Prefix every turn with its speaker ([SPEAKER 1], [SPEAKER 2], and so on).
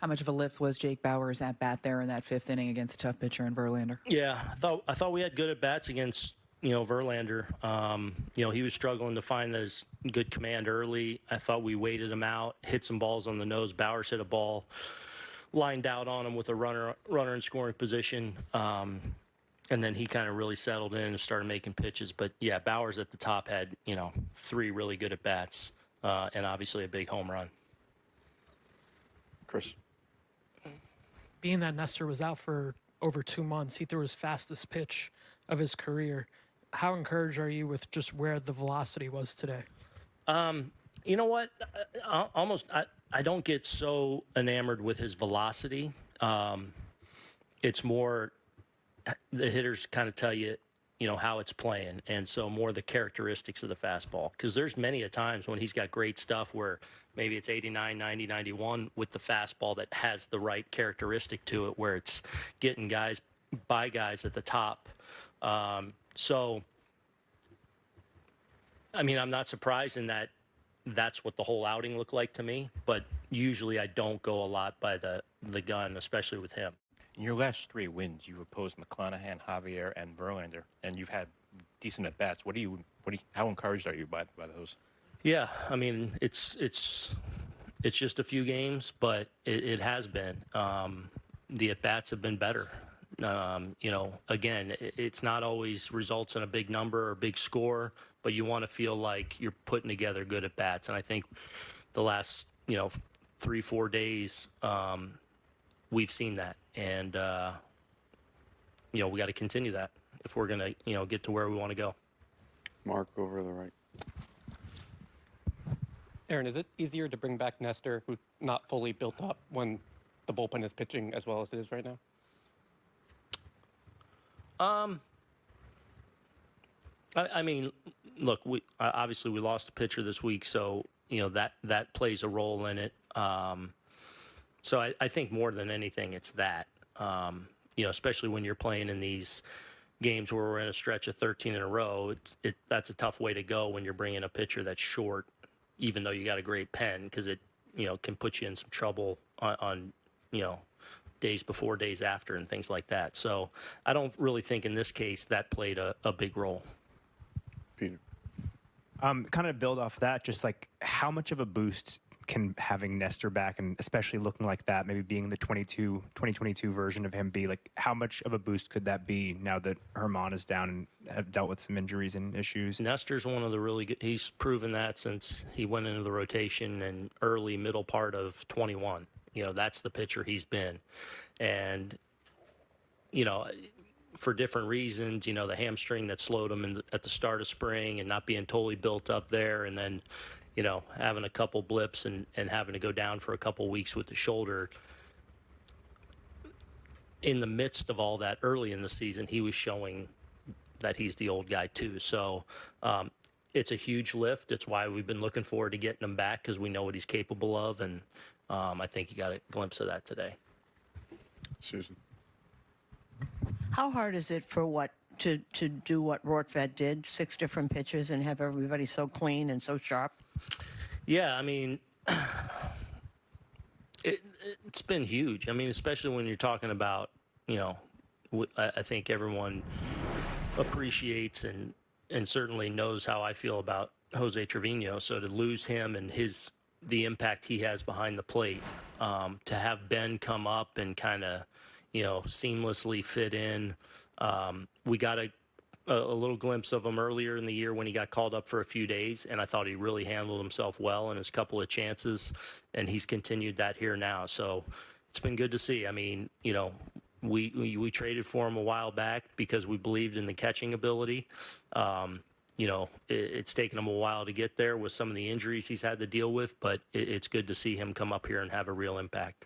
[SPEAKER 1] How much of a lift was Jake Bauers at bat there in that fifth inning against a tough pitcher in Verlander?
[SPEAKER 2] Yeah, I thought we had good at bats against Verlander. He was struggling to find his good command early. I thought we waited him out, hit some balls on the nose. Bauers hit a ball, lined out on him with a runner in scoring position. And then he kind of really settled in and started making pitches. But, yeah, Bauers at the top had, 3 really good at-bats and obviously a big home run.
[SPEAKER 3] Chris.
[SPEAKER 4] Being that Nestor was out for over 2 months, he threw his fastest pitch of his career. How encouraged are you with just where the velocity was today?
[SPEAKER 2] You know what? I don't get so enamored with his velocity. It's more the hitters kind of tell you, how it's playing. And so more the characteristics of the fastball. Because there's many a times when he's got great stuff where maybe it's 89, 90, 91 with the fastball that has the right characteristic to it where it's getting guys by guys at the top. So, I mean, I'm not surprised in that that's what the whole outing looked like to me. But usually I don't go a lot by the gun, especially with him.
[SPEAKER 3] In your last 3 wins, you've opposed McClanahan, Javier, and Verlander, and you've had decent at bats. How encouraged are you by those?
[SPEAKER 2] Yeah, I mean, it's just a few games, but it has been. The at bats have been better. Again, it's not always results in a big number or a big score, but you want to feel like you're putting together good at bats. And I think the last 3-4 days, we've seen that. And, we got to continue that if we're going to, get to where we want to go.
[SPEAKER 5] Mark, over to the right.
[SPEAKER 6] Aaron, is it easier to bring back Nestor, who's not fully built up, when the bullpen is pitching as well as it is right now?
[SPEAKER 2] I mean, look, we obviously we lost a pitcher this week, so, that plays a role in it. So I think more than anything, it's that, especially when you're playing in these games where we're in a stretch of 13 in a row, that's a tough way to go when you're bringing a pitcher that's short, even though you got a great pen, because it, can put you in some trouble on days before, days after, and things like that. So I don't really think in this case that played a big role.
[SPEAKER 5] Peter.
[SPEAKER 7] Kind of build off that, just like how much of a boost can having Nestor back, and especially looking like that, maybe being the 2022 version of him, be like, how much of a boost could that be now that Herman is down and have dealt with some injuries and issues?
[SPEAKER 2] Nestor's one of the really good, he's proven that since he went into the rotation in middle part of 21. That's the pitcher he's been. And, for different reasons, the hamstring that slowed him at the start of spring and not being totally built up there, and then having a couple blips and having to go down for a couple weeks with the shoulder. In the midst of all that early in the season, he was showing that he's the old guy too. So it's a huge lift. It's why we've been looking forward to getting him back, because we know what he's capable of. And I think you got a glimpse of that today.
[SPEAKER 5] Susan.
[SPEAKER 8] How hard is it to do what Rortvedt did, 6 different pitches, and have everybody so clean and so sharp?
[SPEAKER 2] Yeah, I mean, it's been huge. I mean, especially when you're talking about, I think everyone appreciates and certainly knows how I feel about Jose Trevino. So to lose him and the impact he has behind the plate, to have Ben come up and kind of, seamlessly fit in. We got a little glimpse of him earlier in the year when he got called up for a few days, and I thought he really handled himself well in his couple of chances, and he's continued that here now. So it's been good to see. I mean, we traded for him a while back because we believed in the catching ability. It's taken him a while to get there with some of the injuries he's had to deal with, but it's good to see him come up here and have a real impact.